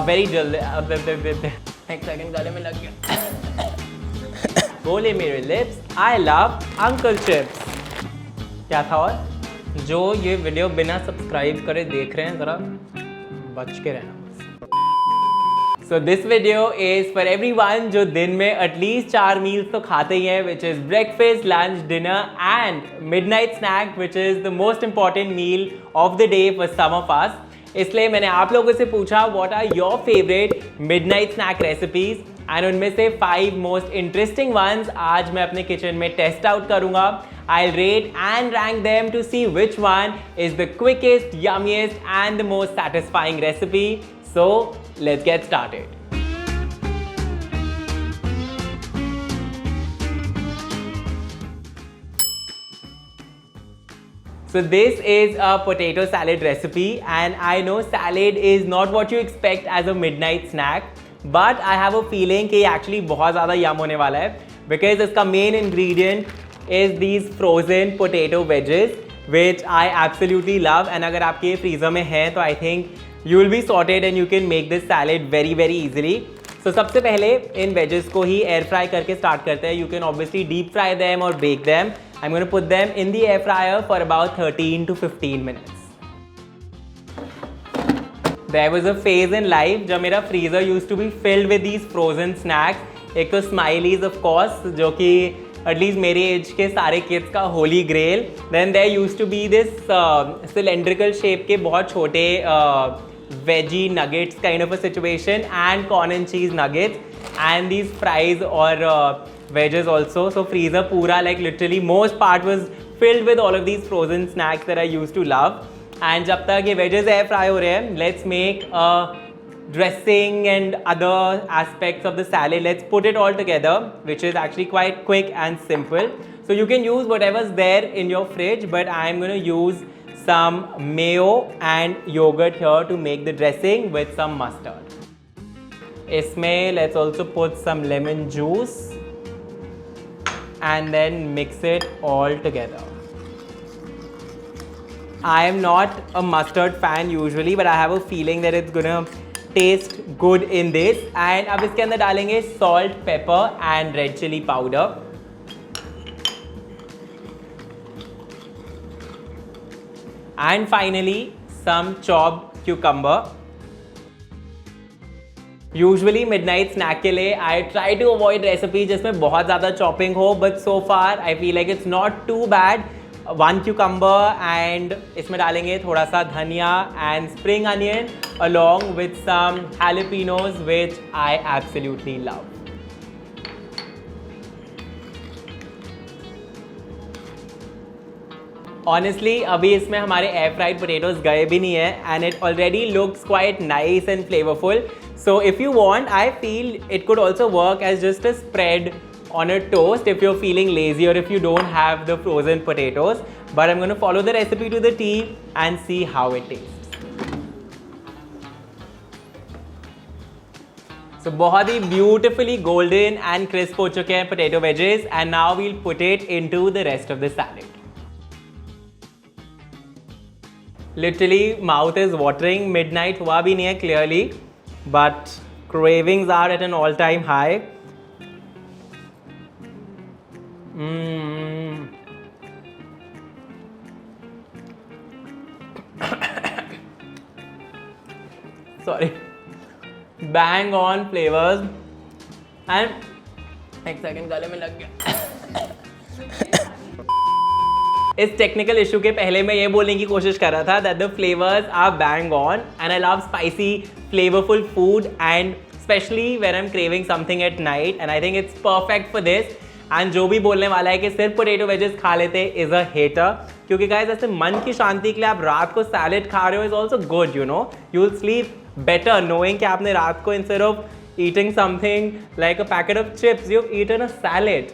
Very जल्दी एक second गले में लग गया। बोले मेरे lips, I love uncle chips. क्या था? और जो ये वीडियो बिना सब्सक्राइब करे देख रहे हैं, ज़रा बच के रहना। So this video is for everyone जो दिन में एटलीस्ट 4 मील्स तो खाते ही हैं, which is breakfast, lunch, dinner and midnight snack, which is the most important meal of the day for some of us. इसलिए मैंने आप लोगों से पूछा what are your favorite midnight snack recipes and उनमें से 5 most interesting ones आज मैं अपने किचन में टेस्ट आउट करूँगा. I'll rate and rank them to see which one is the quickest, yummiest and the most satisfying recipe. So let's get started. So this is a potato salad recipe and I know salad is not what you expect as a midnight snack, but I have a feeling कि actually बहुत ज़्यादा yum होने वाला है because इसका main ingredient is these frozen potato wedges which I absolutely love and अगर आपके freezer में हैं तो I think you will be sorted and you can make this salad very very easily. So सबसे पहले इन wedges को ही air fry करके start करते हैं. You can obviously deep fry them or bake them. I'm going to put them in the air fryer for about 13 to 15 minutes. There was a phase in life जब मेरा freezer used to be filled with these frozen snacks. एक तो Smileys of course जो कि at least मेरे as के सारे kids का holy grail. Then there used to be this cylindrical shape के बहुत छोटे veggie nuggets kind of a situation and corn and cheese nuggets and these fries और वेजेस ऑल्सो. सो फ्रीजर पूरा like literally most part was filled with all of these frozen snacks that I used to love. And जब तक ये wedges air fry हो रहे हैं, let's make dressing and other aspects of the salad. Let's put it all together, which is actually quite quick and simple. So you can use whatever's there in your fridge, but I'm going to use some mayo and yogurt here to make the dressing with some mustard. Isme let's also put some lemon juice and then mix it all together. I am not a mustard fan usually, but I have a feeling that it's gonna taste good in this. And अब इसके अंदर डालेंगे salt, pepper and red chili powder. And finally some chopped cucumber. Usually midnight snack के लिए I try to avoid recipe जिसमें बहुत ज़्यादा chopping हो, but so far I feel like it's not too bad. 1 cucumber and इसमें डालेंगे थोड़ा सा धनिया and spring onion along with some jalapenos which I absolutely love. Honestly अभी इसमें हमारे air fried potatoes गए भी नहीं है and it already looks quite nice and flavorful. So if you want, I feel it could also work as just a spread on a toast if you're feeling lazy or if you don't have the frozen potatoes. But I'm going to follow the recipe to the T and see how it tastes. So बहुत ही beautifully golden and crisp हो चुके हैं potato wedges and now we'll put it into the rest of the salad. Literally mouth is watering. Midnight हुआ भी नहीं है clearly, but cravings are at an all-time high. Sorry. Bang on flavors and एक second गले में लग गया. इस टेक्निकल इशू के पहले मैं ये बोलने की कोशिश कर रहा था that the flavors are bang on and I love spicy flavorful food and especially when I'm craving something at night and I think it's perfect for this. And जो भी बोलने वाला है कि सिर्फ पोटैटो वेजेस खा लेते इज अ हेटर, क्योंकि गाइस ऐसे मन की शांति के लिए आप रात को सैलेड खा रहे हो is also good. You know you will sleep better knowing कि आपने रात को instead of eating something like a packet of chips you eaten a salad.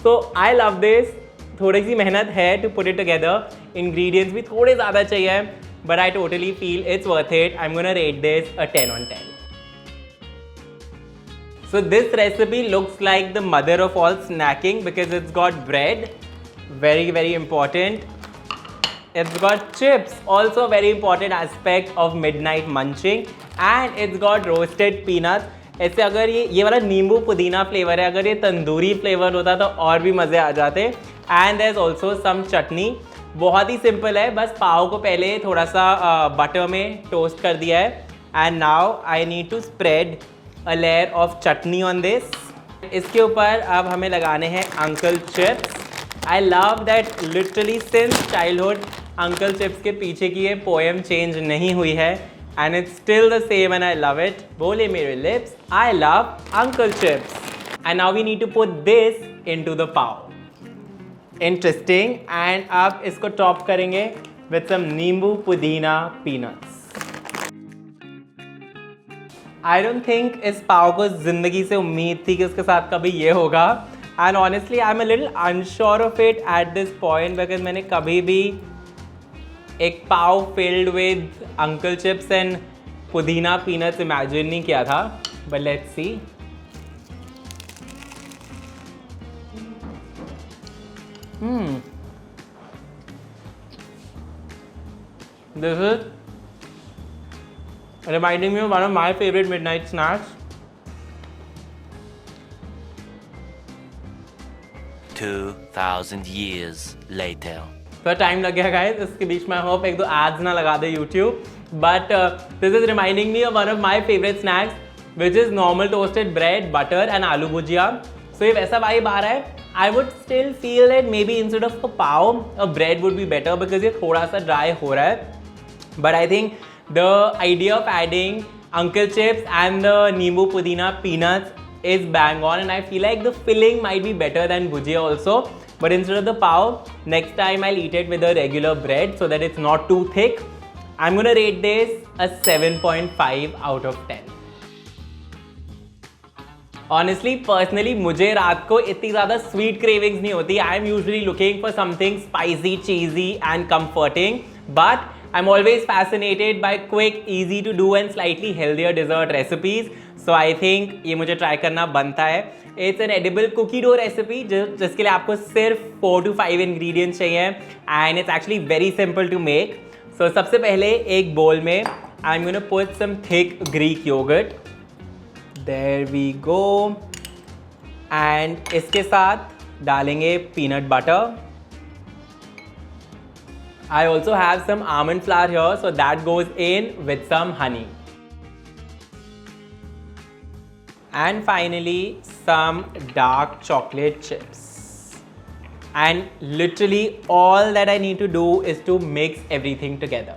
So I love this. थोड़ी सी मेहनत है to put it together, ingredients भी थोड़े ज़्यादा चाहिए, but I totally feel it's worth it. I am gonna rate this a 10 on 10. So this recipe looks like the mother of all snacking because it's got bread, very very important, it's got chips, also a very important aspect of midnight munching, and it's got roasted peanuts. ऐसे अगर ये वाला नींबू पुदीना flavour है, अगर ये tandoori flavour होता तो और भी मज़े आ जाते. And there is also some chutney. बहुत ही सिंपल है, बस पाव को पहले थोड़ा सा बटर में टोस्ट कर दिया है. And now I need to spread a layer of chutney on this. इसके ऊपर अब हमें लगाने हैं Uncle Chips. I love that literally since childhood Uncle Chips के पीछे की ये पोएम चेंज नहीं हुई है, and it's still the same and I love it. Bole mere lips, I love Uncle Chips. And now we need to put this into the pav. Interesting. And अब इसको top करेंगे with some नींबू पुदीना peanuts. I don't think इस पाव को जिंदगी से उम्मीद थी कि उसके साथ कभी ये होगा. And honestly, I'm a little unsure of it at this point because मैंने कभी भी एक pav filled with Uncle Chips and pudina peanuts imagine नहीं किया था. But let's see. This is reminding me of one of my favourite midnight snacks. 2000 years later. तो time लग गया गाइस. इसके बीच में होप एक दो एड्स ना लगा दे YouTube. But this is reminding me of one of my favourite snacks which is normal toasted bread, butter and aloo bhujia. So ये वैसा वाइब आ रहा है. I would still feel that maybe instead of a pav a bread would be better because ये थोड़ा सा dry हो रहा है. But I think the idea of adding Uncle Chips and the nimbu पुदीना peanuts is bang on, and I feel like the filling might be better than bhujia also. But instead of the pav, next time I'll eat it with a regular bread so that it's not too thick. I'm gonna rate this a 7.5 out of 10. Honestly, personally, मुझे रात को इतनी ज़्यादा sweet cravings नहीं होती. I'm usually looking for something spicy, cheesy and comforting. But I'm always fascinated by quick, easy to do and slightly healthier dessert recipes. So I think ये मुझे try करना बनता है. It's an edible cookie dough recipe जिसके लिए आपको सिर्फ 4 to 5 ingredients चाहिए and it's actually very simple to make. So सबसे पहले एक बोल में I'm gonna put some thick Greek yogurt. There we go. And इसके साथ डालेंगे peanut butter. I also have some almond flour here, so that goes in with some honey. And finally, some dark chocolate chips. And literally all that I need to do is to mix everything together.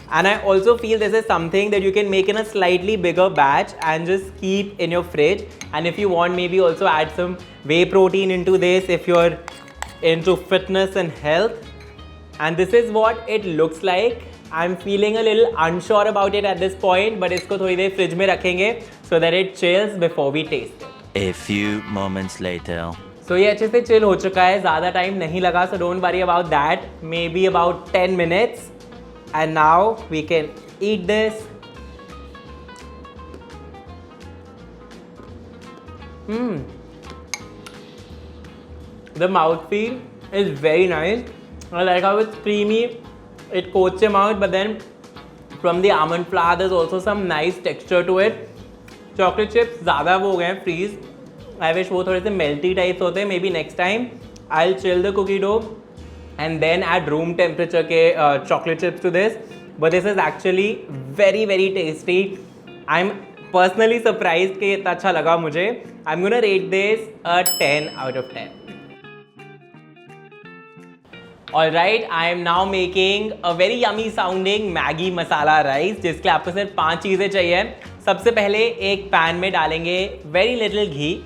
And I also feel this is something that you can make in a slightly bigger batch and just keep in your fridge. And if you want, maybe also add some whey protein into this if you're into fitness and health. And this is what it looks like. I'm feeling a little unsure about it at this point, but इसको थोड़ी देर fridge में रखेंगे so that it chills before we taste it. A few moments later. So ये अच्छे से chill हो चुका है, ज़्यादा टाइम नहीं लगा, so don't worry about that. Maybe about 10 minutes. And now we can eat this. The mouthfeel is very nice. I like how it's creamy. It coats your mouth, but then from the almond flour, there's also some nice texture to it. Chocolate chips ज़्यादा वो हो गए हैं freeze. I wish वो थोड़े से melty types होते. Maybe next time I'll chill the cookie dough and then add room temperature के chocolate chips to this. But this is actually very very tasty. I'm personally surprised कि इतना अच्छा लगा मुझे. I'm gonna rate this a 10 out of 10. Alright, I am now making a very yummy sounding Maggi masala rice जिसके लिए आपको सिर्फ 5 चीज़ें चाहिए. सबसे पहले एक पैन में डालेंगे very little ghee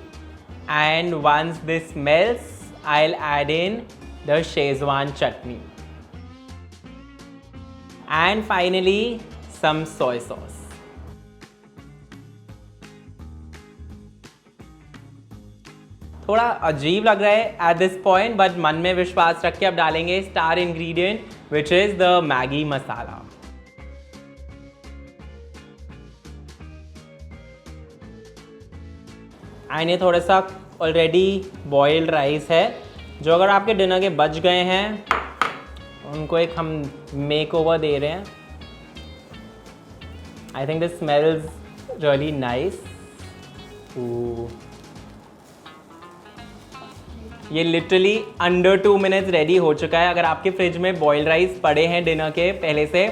and once this melts, I'll add in the Szechuan chutney. And finally, some soy sauce. थोड़ा अजीब लग रहा है एट दिस पॉइंट, बट मन में विश्वास रख के अब डालेंगे star ingredient which is the Maggi masala. And ये थोड़ा सा ऑलरेडी बॉइल्ड राइस है, जो अगर आपके डिनर के बच गए हैं उनको एक हम मेक ओवर दे रहे हैं. आई think this smells really nice. ये लिटरली अंडर 2 मिनट्स रेडी हो चुका है. अगर आपके फ्रिज में बॉइल्ड राइस पड़े हैं डिनर के पहले से,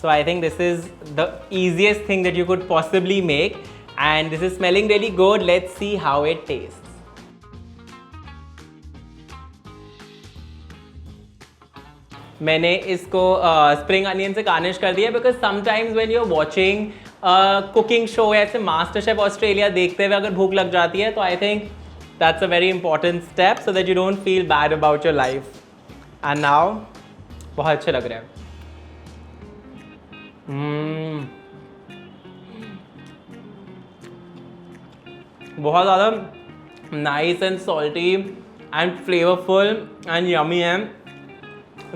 so I think this is the easiest thing that you could possibly make. And this is smelling really good. Let's see how it taste. मैंने इसको स्प्रिंग अनियन से गार्निश कर दिया because sometimes when you are watching cooking show या ऐसे master chef Australia देखते हुए अगर भूख लग जाती है, तो I think that's a very important step so that you don't feel bad about your life. And now बहुत अच्छे लग रहे हैं. बहुत ज़्यादा nice and salty and flavourful and yummy है.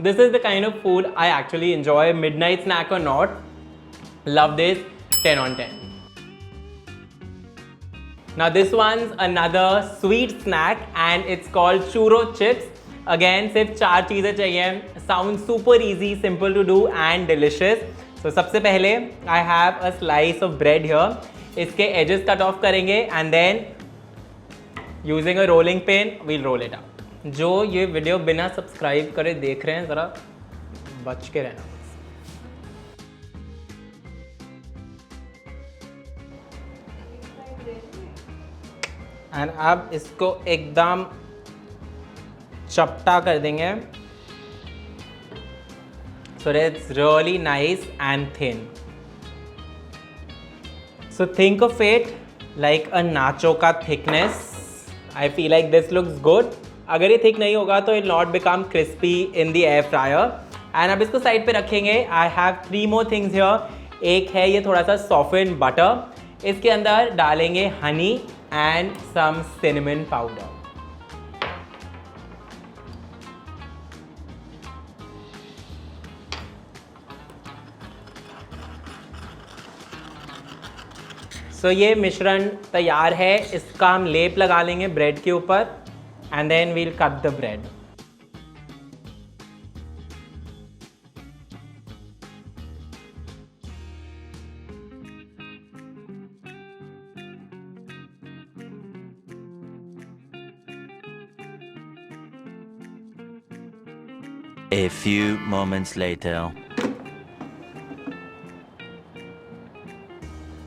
This is the kind of food I actually enjoy. Midnight snack or not, love this. 10 on 10. Now this one's another sweet snack and it's called churro chips. Again सिर्फ 4 चीज़ें चाहिए. Sounds super easy, simple to do and delicious. So सबसे पहले I have a slice of bread here. इसके edges cut off करेंगे and then using a rolling pin we'll roll it out. जो ये video बिना सब्सक्राइब करे देख रहे हैं, ज़रा बच के रहना. एंड अब इसको एकदम चपटा कर देंगे so it's really nice and thin. So think of it like a nacho का thickness. I feel like this looks good. अगर ये थिक नहीं होगा तो it not become crispy in the air fryer. And अब इसको साइड पे रखेंगे. I have 3 more things here. एक है ये थोड़ा सा सॉफ्टेन बटर. इसके अंदर डालेंगे honey and some cinnamon powder. So ये मिश्रण तैयार है. इसका हम लेप लगा लेंगे ब्रेड के ऊपर. And then we'll cut the bread. A few moments later.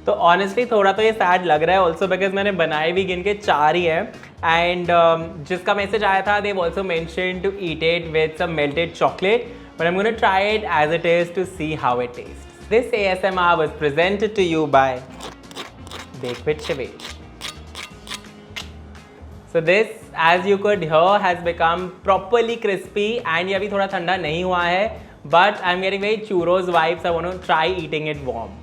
तो ऑनेस्टली थोड़ा तो ये सैड लग रहा है ऑल्सो बिकॉज मैंने बनाए भी गिन के 4 ही है. एंड जिसका मैसेज आया था Dev also mention to eat it with some melted chocolate, but I am gonna try it as it is to see how it taste. This ASMR was presented to you by Bake with Shivesh. So this, as you could hear, has become properly crispy and ये अभी थोड़ा ठंडा नहीं हुआ है, but I'm getting very churros vibes. I want to try eating it warm.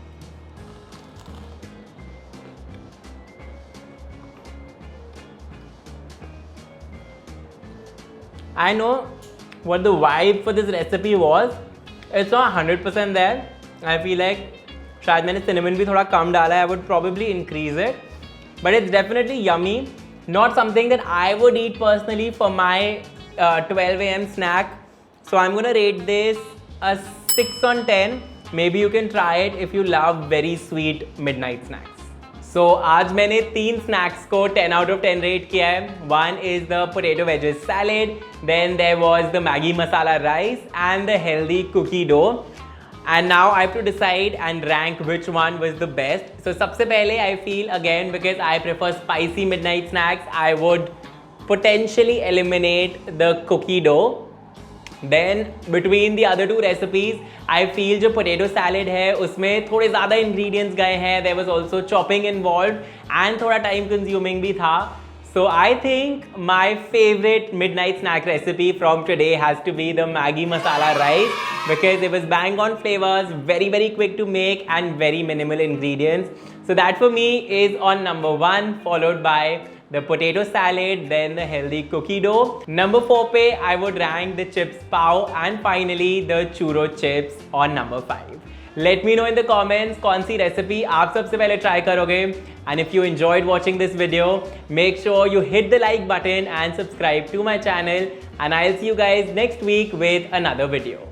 I know what the vibe for this recipe was. It's not 100% there. I feel like शायद मैंने cinnamon भी थोड़ा कम डाला है. I would probably increase it. But it's definitely yummy. Not something that I would eat personally for my 12 AM snack. So I'm going to rate this a 6 on 10. Maybe you can try it if you love very sweet midnight snacks. So आज मैंने 3 snacks को 10 out of 10 rate किया है. One is the potato wedges salad, then there was the Maggi masala rice and the healthy cookie dough. And now I have to decide and rank which one was the best. So सबसे पहले I feel again because I prefer spicy midnight snacks, I would potentially eliminate the cookie dough. Then between the other 2 recipes, I feel जो potato salad है उसमें थोड़े ज़्यादा ingredients गए हैं. There was also chopping involved and थोड़ा time consuming भी था. So I think my favorite midnight snack recipe from today has to be the Maggi masala rice because it was bang on flavors, very quick to make and very minimal ingredients. So that for me is on number 1, followed by the potato salad, then the healthy cookie dough. Number 4 पे I would rank the chips pav and finally the churro chips on number 5. Let me know in the comments कौन सी recipe आप सबसे पहले try करोगे. And if you enjoyed watching this video, make sure you hit the like button and subscribe to my channel, and I'll see you guys next week with another video.